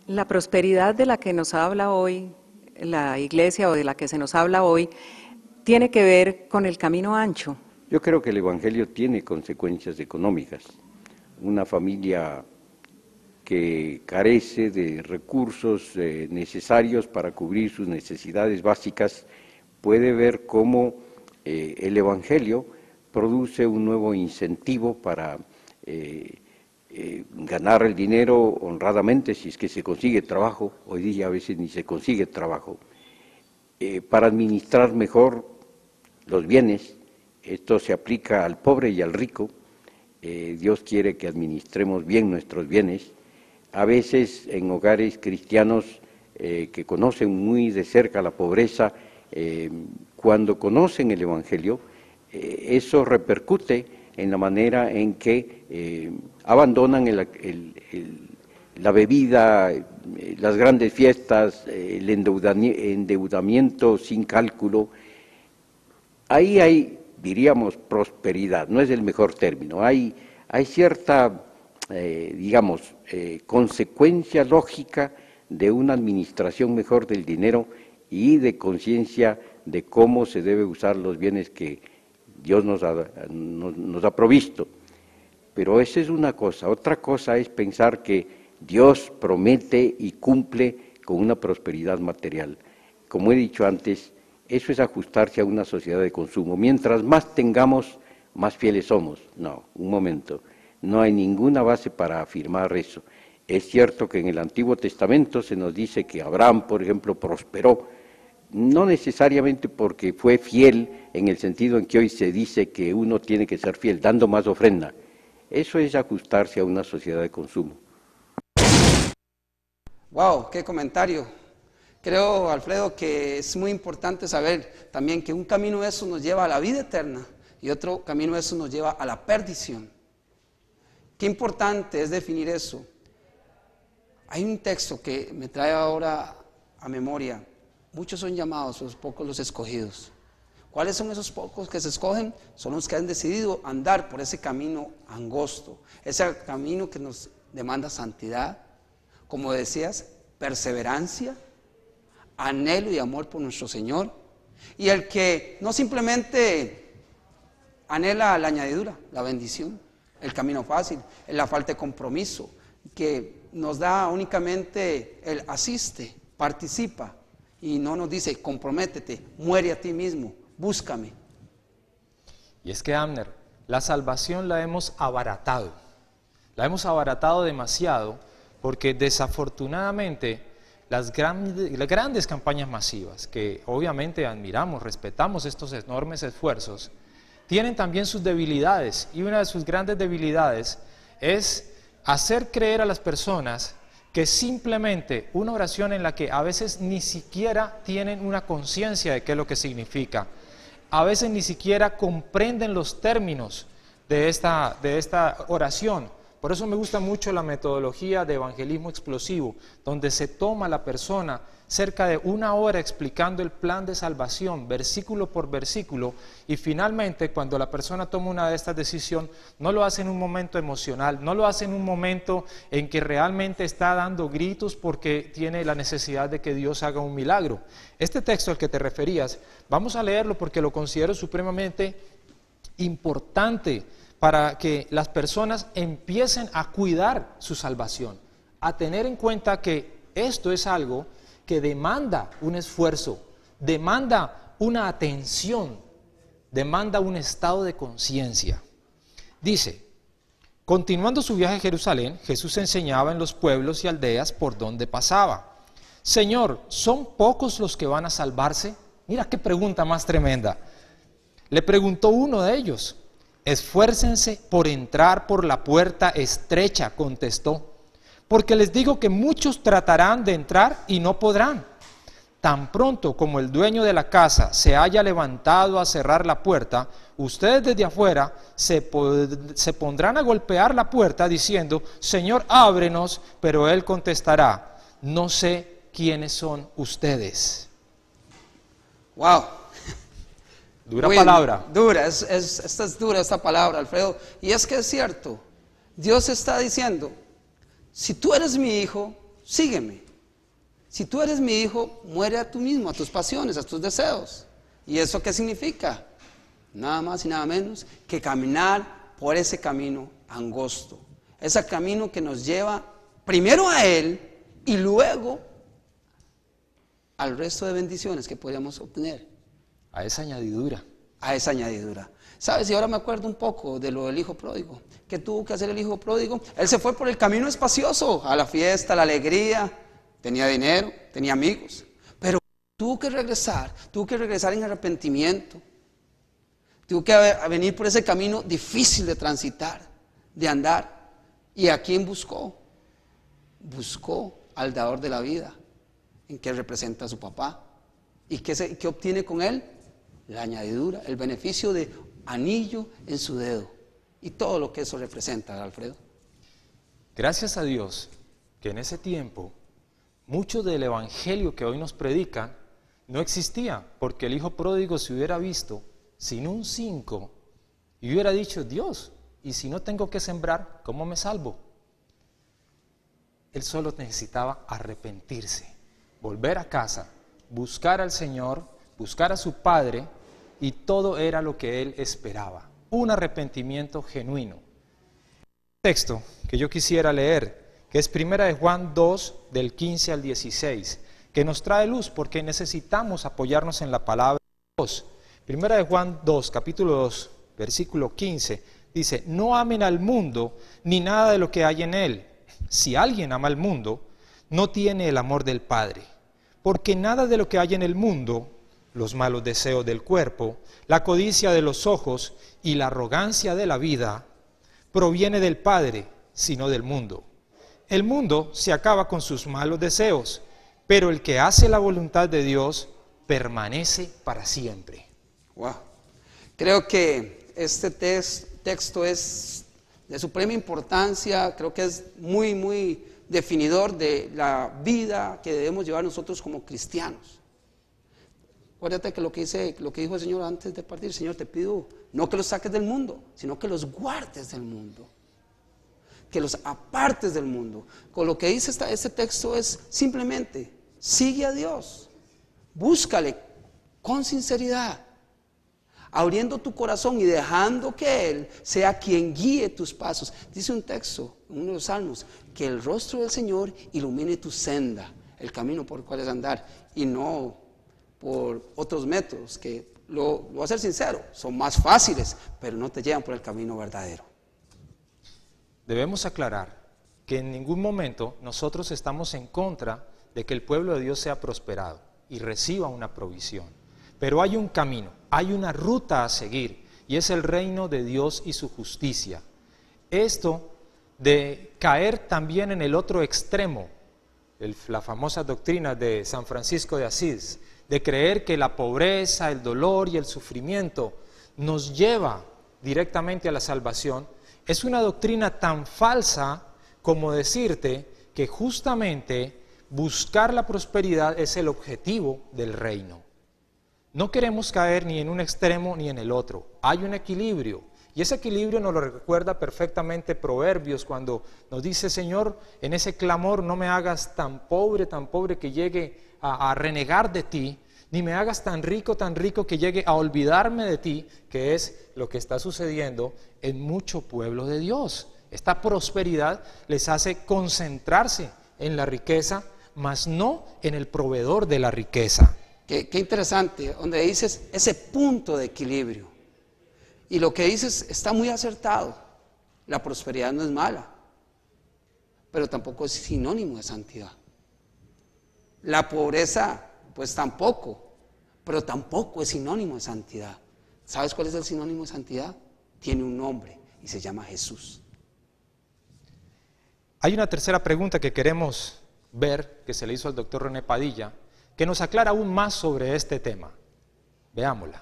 La prosperidad de la que nos habla hoy la Iglesia o de la que se nos habla hoy tiene que ver con el camino ancho. Yo creo que el Evangelio tiene consecuencias económicas. Una familia que carece de recursos necesarios para cubrir sus necesidades básicas puede ver cómo el Evangelio produce un nuevo incentivo para ganar el dinero honradamente, si es que se consigue trabajo. Hoy día a veces ni se consigue trabajo, para administrar mejor los bienes. Esto se aplica al pobre y al rico. Dios quiere que administremos bien nuestros bienes. A veces en hogares cristianos que conocen muy de cerca la pobreza, cuando conocen el Evangelio, eso repercute en la manera en que abandonan la bebida, las grandes fiestas, el endeudamiento sin cálculo. Ahí hay, diríamos, prosperidad, no es el mejor término, hay cierta, consecuencia lógica de una administración mejor del dinero y de conciencia de cómo se debe usar los bienes que Dios nos ha provisto. Pero esa es una cosa. Otra cosa es pensar que Dios promete y cumple con una prosperidad material. Como he dicho antes, eso es ajustarse a una sociedad de consumo. Mientras más tengamos, más fieles somos. No, un momento. No hay ninguna base para afirmar eso. Es cierto que en el Antiguo Testamento se nos dice que Abraham, por ejemplo, prosperó, no necesariamente porque fue fiel en el sentido en que hoy se dice que uno tiene que ser fiel, dando más ofrenda. Eso es ajustarse a una sociedad de consumo. ¡Wow! ¡Qué comentario! Creo, Alfredo, que es muy importante saber también que un camino de eso nos lleva a la vida eterna y otro camino de eso nos lleva a la perdición. Qué importante es definir eso. Hay un texto que me trae ahora a memoria. Muchos son llamados, los pocos los escogidos. ¿Cuáles son esos pocos que se escogen? Son los que han decidido andar por ese camino angosto, ese camino que nos demanda santidad, como decías, perseverancia, anhelo y amor por nuestro Señor, y el que no simplemente anhela la añadidura, la bendición, el camino fácil, la falta de compromiso, que nos da únicamente el asiste, participa, y no nos dice comprométete, muere a ti mismo, búscame. Y es que, Abner, la salvación la hemos abaratado demasiado, porque desafortunadamente las grandes campañas masivas, que obviamente admiramos, respetamos estos enormes esfuerzos, tienen también sus debilidades, y una de sus grandes debilidades es hacer creer a las personas que simplemente una oración en la que a veces ni siquiera tienen una conciencia de qué es lo que significa, a veces ni siquiera comprenden los términos de esta oración. Por eso me gusta mucho la metodología de evangelismo explosivo, donde se toma a la persona cerca de una hora explicando el plan de salvación, versículo por versículo, y finalmente cuando la persona toma una de estas decisiones, no lo hace en un momento emocional, no lo hace en un momento en que realmente está dando gritos porque tiene la necesidad de que Dios haga un milagro. Este texto al que te referías, vamos a leerlo porque lo considero supremamente importante para que las personas empiecen a cuidar su salvación, a tener en cuenta que esto es algo que demanda un esfuerzo, demanda una atención, demanda un estado de conciencia. Dice, continuando su viaje a Jerusalén, Jesús enseñaba en los pueblos y aldeas por donde pasaba. Señor, ¿son pocos los que van a salvarse? Mira qué pregunta más tremenda. Le preguntó uno de ellos. Esfuércense por entrar por la puerta estrecha, contestó, porque les digo que muchos tratarán de entrar y no podrán. Tan pronto como el dueño de la casa se haya levantado a cerrar la puerta, ustedes desde afuera se pondrán a golpear la puerta diciendo, Señor, ábrenos, pero él contestará, no sé quiénes son ustedes. ¡Wow! Dura palabra. Dura, esta es dura esta palabra, Alfredo. Y es que es cierto, Dios está diciendo, si tú eres mi hijo, sígueme. Si tú eres mi hijo, muere a tú mismo, a tus pasiones, a tus deseos. ¿Y eso qué significa? Nada más y nada menos que caminar por ese camino angosto. Ese camino que nos lleva primero a Él y luego al resto de bendiciones que podríamos obtener. A esa añadidura. A esa añadidura. ¿Sabes? Y ahora me acuerdo un poco de lo del hijo pródigo. ¿Qué tuvo que hacer el hijo pródigo? Él se fue por el camino espacioso, a la fiesta, a la alegría. Tenía dinero, tenía amigos. Pero tuvo que regresar en arrepentimiento. Tuvo que venir por ese camino difícil de transitar, de andar. ¿Y a quién buscó? Buscó al dador de la vida, en que representa a su papá. ¿Y qué obtiene con él? La añadidura, el beneficio de anillo en su dedo. Y todo lo que eso representa, Alfredo. Gracias a Dios que en ese tiempo mucho del evangelio que hoy nos predican no existía, porque el hijo pródigo se hubiera visto sin un 5 y hubiera dicho: Dios, y si no tengo que sembrar, ¿cómo me salvo? Él solo necesitaba arrepentirse, volver a casa, buscar al Señor, buscar a su Padre, y todo era lo que él esperaba, un arrepentimiento genuino. El texto que yo quisiera leer, que es 1 de Juan 2, del 15 al 16, que nos trae luz porque necesitamos apoyarnos en la palabra de Dios. 1 de Juan 2, capítulo 2, versículo 15, dice: no amen al mundo ni nada de lo que hay en él. Si alguien ama al mundo, no tiene el amor del Padre, porque nada de lo que hay en el mundo, los malos deseos del cuerpo, la codicia de los ojos y la arrogancia de la vida, proviene del Padre, sino del mundo. El mundo se acaba con sus malos deseos, pero el que hace la voluntad de Dios permanece para siempre. Wow. Creo que este texto es de suprema importancia, creo que es muy, muy definidor de la vida que debemos llevar nosotros como cristianos. Acuérdate que lo que dijo el Señor antes de partir: Señor, te pido no que los saques del mundo, sino que los guardes del mundo, que los apartes del mundo. Con lo que dice este texto es simplemente: sigue a Dios, búscale con sinceridad, abriendo tu corazón y dejando que Él sea quien guíe tus pasos. Dice un texto, uno de los salmos, que el rostro del Señor ilumine tu senda, el camino por el cual es andar, y no por otros métodos que, lo voy a ser sincero, son más fáciles, pero no te llevan por el camino verdadero. Debemos aclarar que en ningún momento nosotros estamos en contra de que el pueblo de Dios sea prosperado y reciba una provisión. Pero hay un camino, hay una ruta a seguir, y es el reino de Dios y su justicia. Esto de caer también en el otro extremo, la famosa doctrina de San Francisco de Asís, de creer que la pobreza, el dolor y el sufrimiento nos lleva directamente a la salvación, es una doctrina tan falsa como decirte que justamente buscar la prosperidad es el objetivo del reino. No queremos caer ni en un extremo ni en el otro. Hay un equilibrio, y ese equilibrio nos lo recuerda perfectamente Proverbios, cuando nos dice: Señor, en ese clamor no me hagas tan pobre que llegue a renegar de ti, ni me hagas tan rico que llegue a olvidarme de ti, que es lo que está sucediendo en mucho pueblo de Dios. Esta prosperidad les hace concentrarse en la riqueza, mas no en el proveedor de la riqueza. Qué interesante, donde dices ese punto de equilibrio. Y lo que dices está muy acertado. La prosperidad no es mala, pero tampoco es sinónimo de santidad. La pobreza, pues tampoco, pero tampoco es sinónimo de santidad. ¿Sabes cuál es el sinónimo de santidad? Tiene un nombre y se llama Jesús. Hay una tercera pregunta que queremos ver, que se le hizo al doctor René Padilla, que nos aclara aún más sobre este tema. Veámosla.